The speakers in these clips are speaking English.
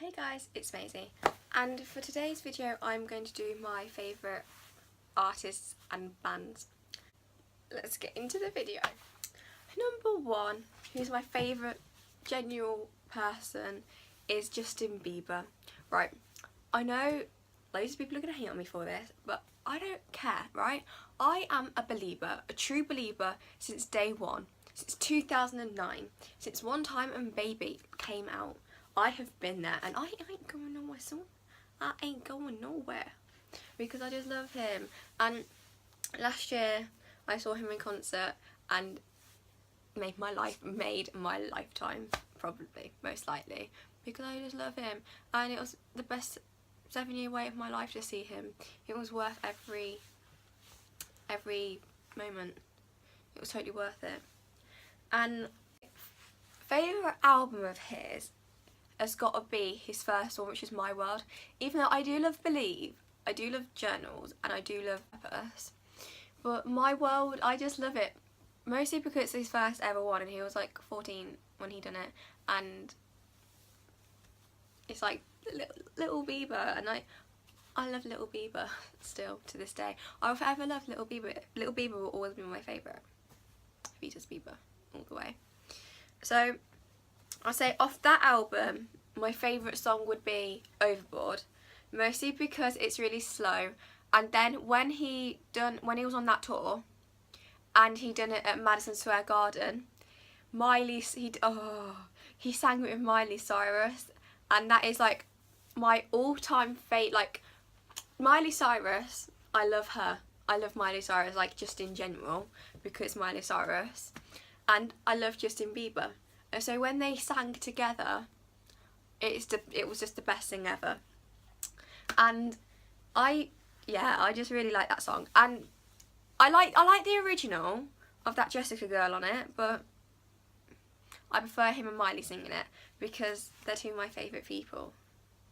Hey guys, it's Maisie, and for today's video I'm going to do my favourite artists and bands. Let's get into the video. Number one, who's my favourite genuine person, is Justin Bieber. Right, I know loads of people are going to hate on me for this, but I don't care, right? I am a believer, a true believer since day one, since 2009, since One Time and Baby came out. I have been there and I ain't going nowhere soon. I ain't going nowhere because I just love him. And last year I saw him in concert and made my lifetime, probably, most likely, because I just love him, and it was the best 7-year wait of my life to see him. It was worth every moment. It was totally worth it. And favourite album of his has got to be his first one, which is My World. Even though I do love Believe, I do love Journals, and I do love Purpose, but My World, I just love it. Mostly because it's his first ever one, and he was like 14 when he done it, and it's like Little Bieber, and I love Little Bieber still to this day. I'll forever love Little Bieber. Little Bieber will always be my favourite. Vitas Bieber, all the way. So I'll say off that album, my favourite song would be Overboard, mostly because it's really slow. And then when he was on that tour, and he done it at Madison Square Garden, he sang it with Miley Cyrus, and that is like my all-time favourite. Like, Miley Cyrus, I love her. I love Miley Cyrus, like, just in general, because it's Miley Cyrus, and I love Justin Bieber. And so when they sang together, it was just the best thing ever. And I just really like that song. And I like the original of that Jessica girl on it, but I prefer him and Miley singing it because they're two of my favourite people,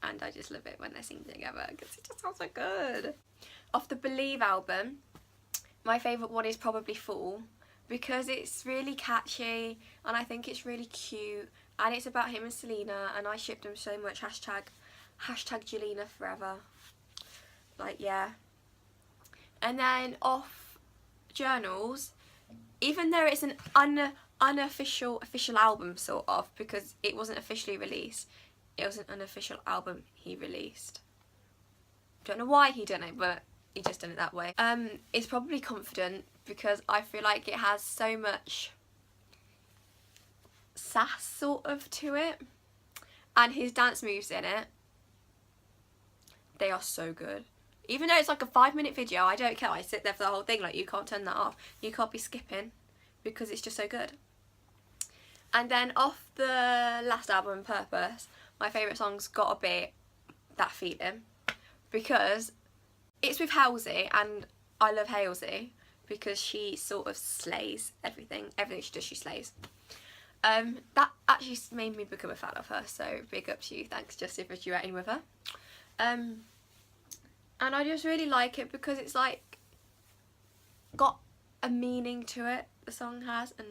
and I just love it when they sing together because it just sounds so good. Off the Believe album, my favourite one is probably Fool, because it's really catchy and I think it's really cute, and it's about him and Selena, and I ship them so much. Hashtag Jelena forever. Like, yeah. And then off Journals, even though it's an unofficial album sort of, because it wasn't officially released, it was an unofficial album he released. Don't know why he done it, but he just done it that way. It's probably Confident, because I feel like it has so much sass sort of to it, and his dance moves in it, they are so good. Even though it's like a 5-minute video, I don't care. I sit there for the whole thing. Like, you can't turn that off. You can't be skipping because it's just so good. And then off the last album, Purpose, my favourite song's gotta be That Feeling, because it's with Halsey, and I love Halsey because she sort of slays everything. Everything she does, she slays. That actually made me become a fan of her, so big up to you. Thanks, Justin, for duetting with her. And I just really like it because it's like got a meaning to it, the song has, and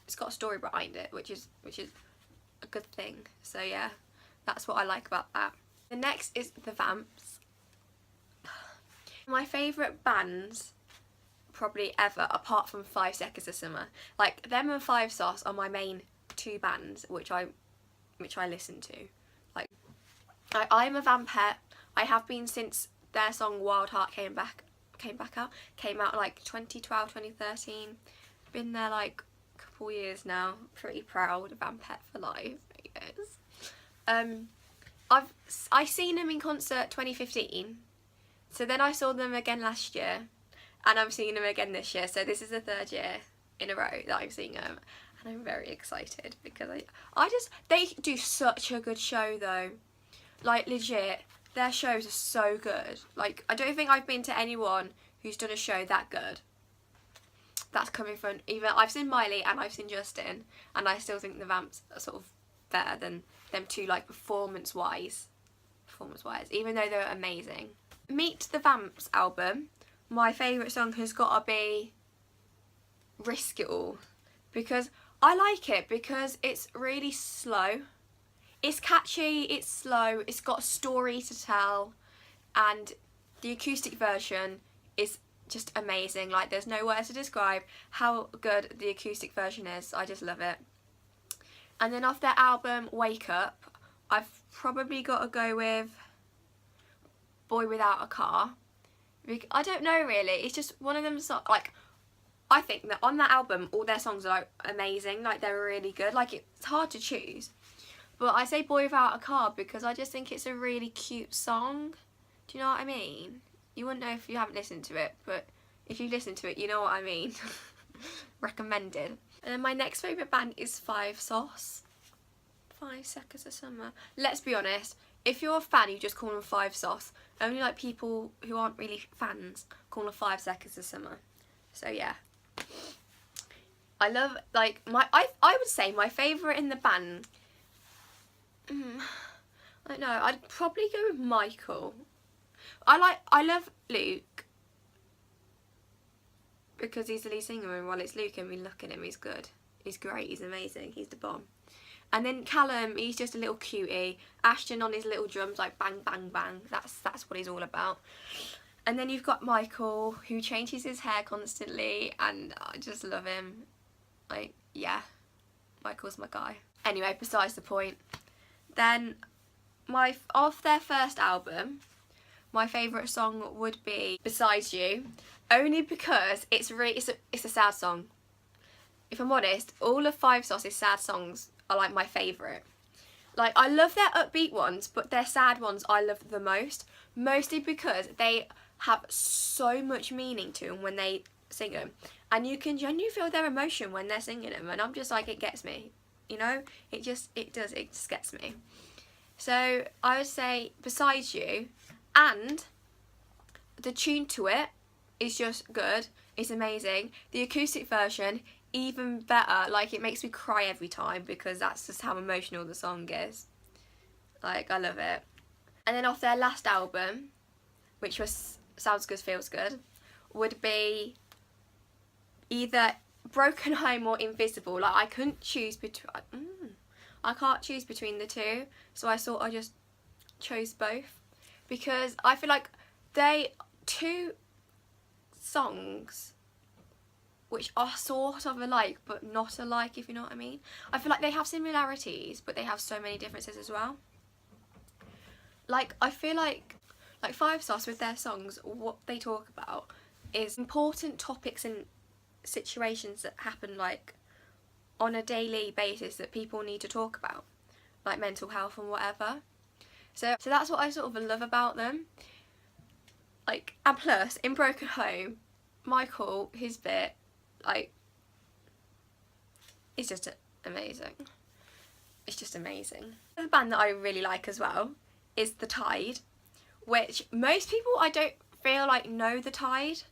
it's got a story behind it, which is a good thing. So yeah, that's what I like about that. The next is The Vamps. My favourite bands probably ever, apart from 5 Seconds of Summer. Like, them and Five Sauce are my main 2 bands which I listen to. Like, I'm a Vampette. I have been since their song Wild Heart came out like 2012, 2013. Been there like a couple years now. Pretty proud. Vampette for life, yes. I seen them in concert 2015. So then I saw them again last year, and I'm seeing them again this year. So this is the 3rd year in a row that I'm seeing them, and I'm very excited because they do such a good show though. Like, legit, their shows are so good. Like, I don't think I've been to anyone who's done a show that good. That's coming from I've seen Miley and I've seen Justin, and I still think the Vamps are sort of better than them two, like, performance wise, even though they're amazing. Meet the Vamps album, my favourite song has got to be Risk It All, because I like it because it's really slow. It's catchy, it's slow, it's got a story to tell, and the acoustic version is just amazing. Like, there's no words to describe how good the acoustic version is. I just love it. And then off their album Wake Up, I've probably got to go with Boy Without a Car. I don't know really, it's just one of them like, I think that on that album all their songs are like amazing, like they're really good, like it's hard to choose. But I say Boy Without a Car because I just think it's a really cute song. Do you know what I mean? You wouldn't know if you haven't listened to it, but if you listen to it, you know what I mean. Recommended. And then my next favourite band is Five Sauce. 5 Seconds of Summer. Let's be honest, if you're a fan, you just call them Five Sauce. Only like people who aren't really fans call them 5 Seconds of Summer. So yeah. I love, like, I would say my favourite in the band, I don't know, I'd probably go with Michael. I love Luke because he's the lead singer, and while it's Luke and we look at him, he's good. He's great, he's amazing, he's the bomb. And then Callum, he's just a little cutie. Ashton on his little drums, like bang, bang, bang. That's what he's all about. And then you've got Michael, who changes his hair constantly, and I just love him. Like, yeah, Michael's my guy. Anyway, besides the point. Then, off their first album, my favourite song would be Besides You, only because it's a sad song. If I'm honest, all of Five Sauce's sad songs are like my favourite. Like, I love their upbeat ones, but their sad ones I love the most. Mostly because they have so much meaning to them when they sing them. And you can genuinely feel their emotion when they're singing them. And I'm just like, it gets me. You know? It just gets me. So, I would say Besides You. And the tune to it is just good. It's amazing. The acoustic version, even better. Like, it makes me cry every time because that's just how emotional the song is. Like, I love it. And then off their last album, which was Sounds Good Feels Good, would be either Broken Home or Invisible. Like, I couldn't choose between I can't choose between the two, so I just chose both because I feel like they two songs which are sort of alike but not alike, if you know what I mean. I feel like they have similarities but they have so many differences as well. Like, I feel like Five Sauce with their songs, what they talk about is important topics and situations that happen like on a daily basis that people need to talk about, like mental health and whatever. So that's what I sort of love about them. Like, and plus in Broken Home, Michael, his bit, like, it's just amazing. It's just amazing. The band that I really like as well is The Tide, which most people I don't feel like know The Tide.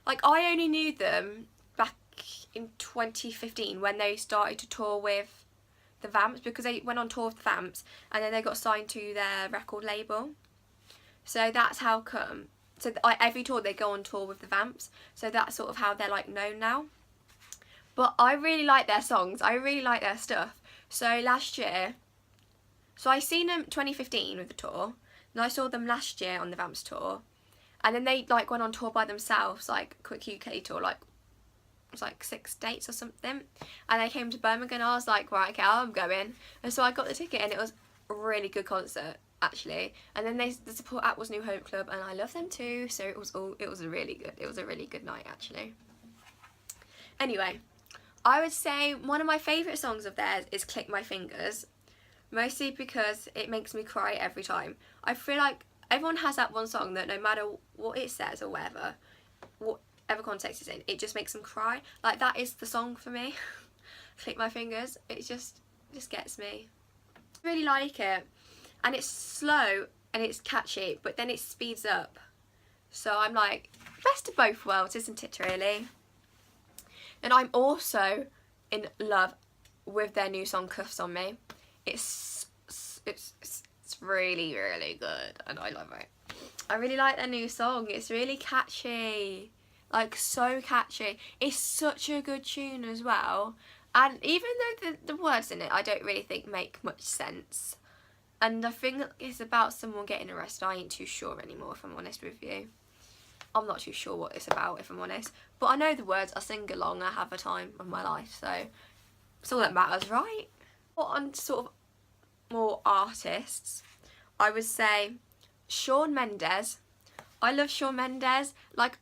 Like, I only knew them back in 2015 when they started to tour with the Vamps, because they went on tour with the Vamps and then they got signed to their record label. So that's how come. So every tour they go on tour with the Vamps, so that's sort of how they're like known now. But I really like their songs, I really like their stuff. So last year, so I seen them 2015 with the tour, and I saw them last year on the Vamps tour, and then they like went on tour by themselves, like Quick UK tour, like it was like 6 dates or something, and they came to Birmingham and I was like, right, okay, I'm going. And so I got the ticket and it was a really good concert actually. And then the support act was New Hope Club and I love them too, so it was a really good night actually. Anyway, I would say one of my favourite songs of theirs is Click My Fingers, mostly because it makes me cry every time. I feel like everyone has that one song that no matter what it says or whatever context it's in, it just makes them cry. Like, that is the song for me. Click My Fingers. It just gets me. I really like it. And it's slow and it's catchy, but then it speeds up. So I'm like, best of both worlds, isn't it really? And I'm also in love with their new song Cuffs on Me. It's really, really good and I love it. I really like their new song. It's really catchy. Like, so catchy. It's such a good tune as well. And even though the words in it I don't really think make much sense, And I think it's about someone getting arrested. I ain't too sure anymore, if I'm honest with you. I'm not too sure what it's about, if I'm honest. But I know the words, I sing along, I have a time of my life, so it's all that matters, right? But on sort of more artists, I would say Shawn Mendes. I love Shawn Mendes. Like,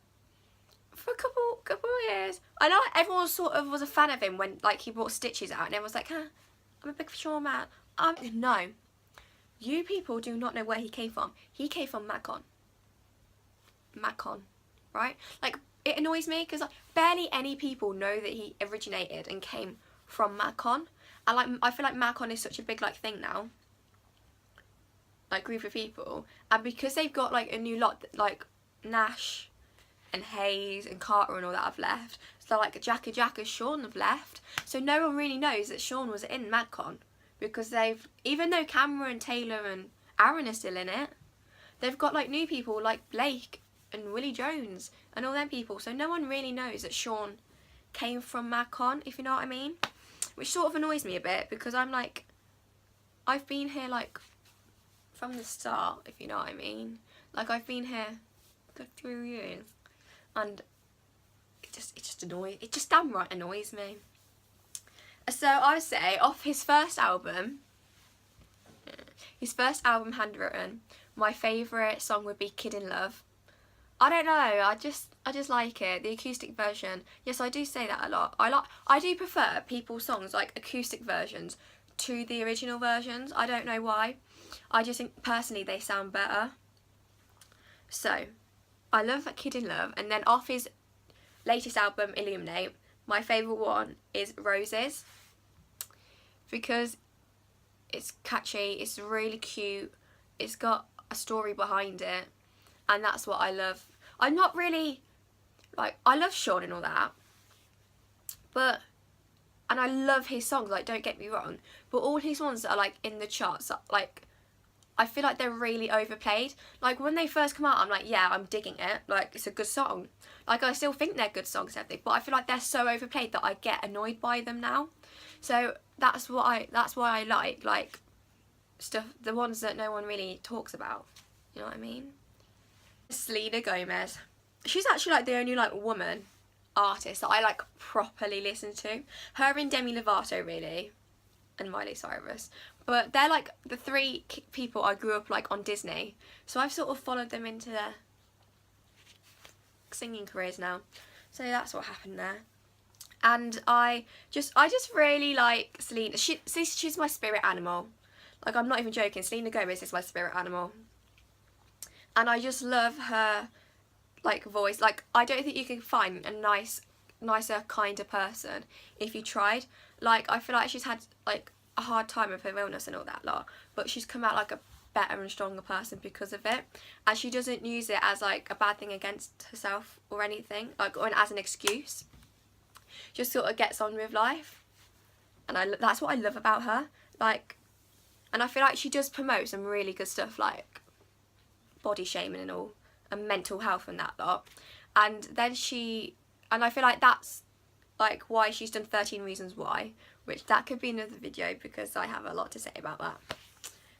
for a couple of years, I know everyone sort of was a fan of him when like he brought Stitches out, and everyone was like, huh, I'm a big Shawn man. No, you people do not know where he came from. He came from Macon, right? Like, it annoys me because like, barely any people know that he originated and came from Macon, and like I feel like Macon is such a big like thing now, like group of people, and because they've got like a new lot, like Nash and Hayes and Carter and all that have left, so like Jacka and Shawn have left, so no one really knows that Shawn was in Macon, because they've, even though Cameron, Taylor and Aaron are still in it, they've got like new people like Blake and Willie Jones and all them people, so no one really knows that Shawn came from Macon, if you know what I mean, which sort of annoys me a bit, because I'm like, I've been here like from the start, if you know what I mean, like I've been here for 3 years, and it just damn right annoys me. So I would say off his first album, Handwritten, my favourite song would be Kid in Love. I don't know, I just like it, the acoustic version. Yes, I do say that a lot. I do prefer people's songs, like acoustic versions, to the original versions. I don't know why. I just think personally they sound better. So, I love Kid in Love, and then off his latest album, Illuminate, my favourite one is Roses, because it's catchy, it's really cute, it's got a story behind it, and that's what I love. I'm not really, like, I love Shawn and all that, but, and I love his songs, like, don't get me wrong, but all his ones that are, like, in the charts, like, I feel like they're really overplayed. Like, when they first come out, I'm like, yeah, I'm digging it, like, it's a good song. Like, I still think they're good songs, everything, but I feel like they're so overplayed that I get annoyed by them now. So, that's why I like, stuff, the ones that no one really talks about, you know what I mean? Selena Gomez. She's actually like the only like woman artist that I like properly listen to. Her and Demi Lovato really, and Miley Cyrus. But they're like the 3 people I grew up like on Disney. So I've sort of followed them into their singing careers now. So that's what happened there. And I just really like Selena. She's my spirit animal. Like, I'm not even joking. Selena Gomez is my spirit animal. And I just love her, like, voice. Like, I don't think you can find a nicer, kinder person if you tried. Like, I feel like she's had, like, a hard time with her illness and all that lot. But she's come out, like, a better and stronger person because of it. And she doesn't use it as, like, a bad thing against herself or anything. Like, or as an excuse. Just sort of gets on with life. And that's what I love about her. Like, and I feel like she does promote some really good stuff, like body shaming and all, and mental health and that lot. And then I feel like that's like why she's done 13 Reasons Why, which that could be another video because I have a lot to say about that,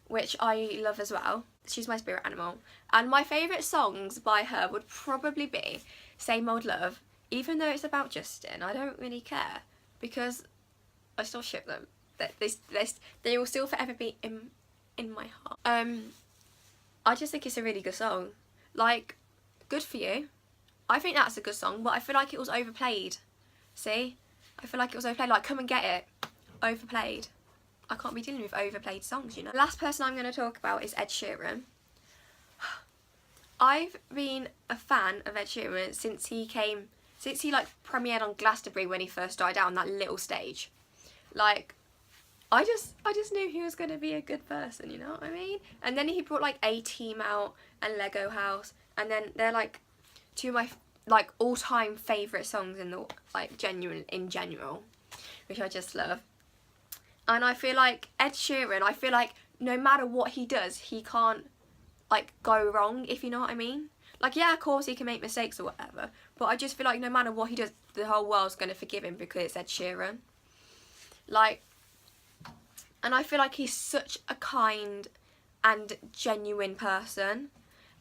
which I love as well. She's my spirit animal. And my favourite songs by her would probably be Same Old Love, even though it's about Justin. I don't really care because I still ship them. They will still forever be in my heart. I just think it's a really good song. Like, Good For You. I think that's a good song, but I feel like it was overplayed. See? I feel like it was overplayed. Like, Come and Get It. Overplayed. I can't be dealing with overplayed songs, you know. The last person I'm going to talk about is Ed Sheeran. I've been a fan of Ed Sheeran since he like premiered on Glastonbury when he first died out on that little stage. Like, I just knew he was going to be a good person, you know what I mean? And then he brought like A-Team out and Lego House, and then they're like 2 of my like all-time favourite songs in the like in general, which I just love. And I feel like Ed Sheeran, I feel like no matter what he does, he can't like go wrong, if you know what I mean. Like, yeah, of course he can make mistakes or whatever, but I just feel like no matter what he does, the whole world's going to forgive him because it's Ed Sheeran. Like, and I feel like he's such a kind and genuine person.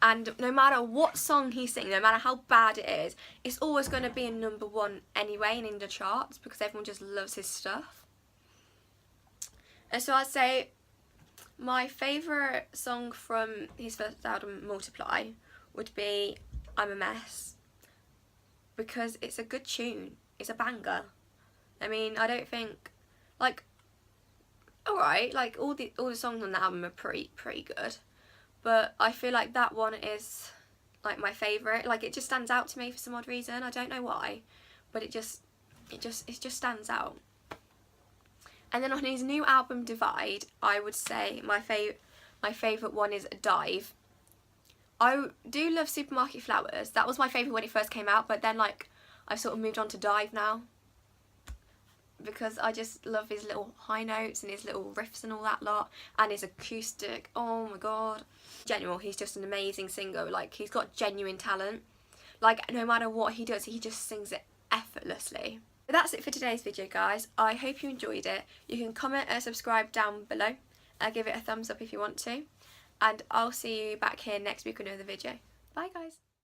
And no matter what song he's singing, no matter how bad it is, it's always going to be in #1 anyway and in the charts because everyone just loves his stuff. And so I'd say my favourite song from his first album, Multiply, would be I'm a Mess, because it's a good tune. It's a banger. I mean, I don't think, like, alright, like all the songs on the album are pretty good, but I feel like that one is like my favourite. Like, it just stands out to me for some odd reason. I don't know why, but it just stands out. And then on his new album, Divide, I would say my favourite one is Dive. I do love Supermarket Flowers. That was my favourite when it first came out, but then like I've sort of moved on to Dive now, because I just love his little high notes and his little riffs and all that lot, and his acoustic. Oh my god. In general, he's just an amazing singer. Like, he's got genuine talent. Like, no matter what he does, he just sings it effortlessly. But that's it for today's video, guys. I hope you enjoyed it. You can comment and subscribe down below. Give it a thumbs up if you want to. And I'll see you back here next week with another video. Bye, guys.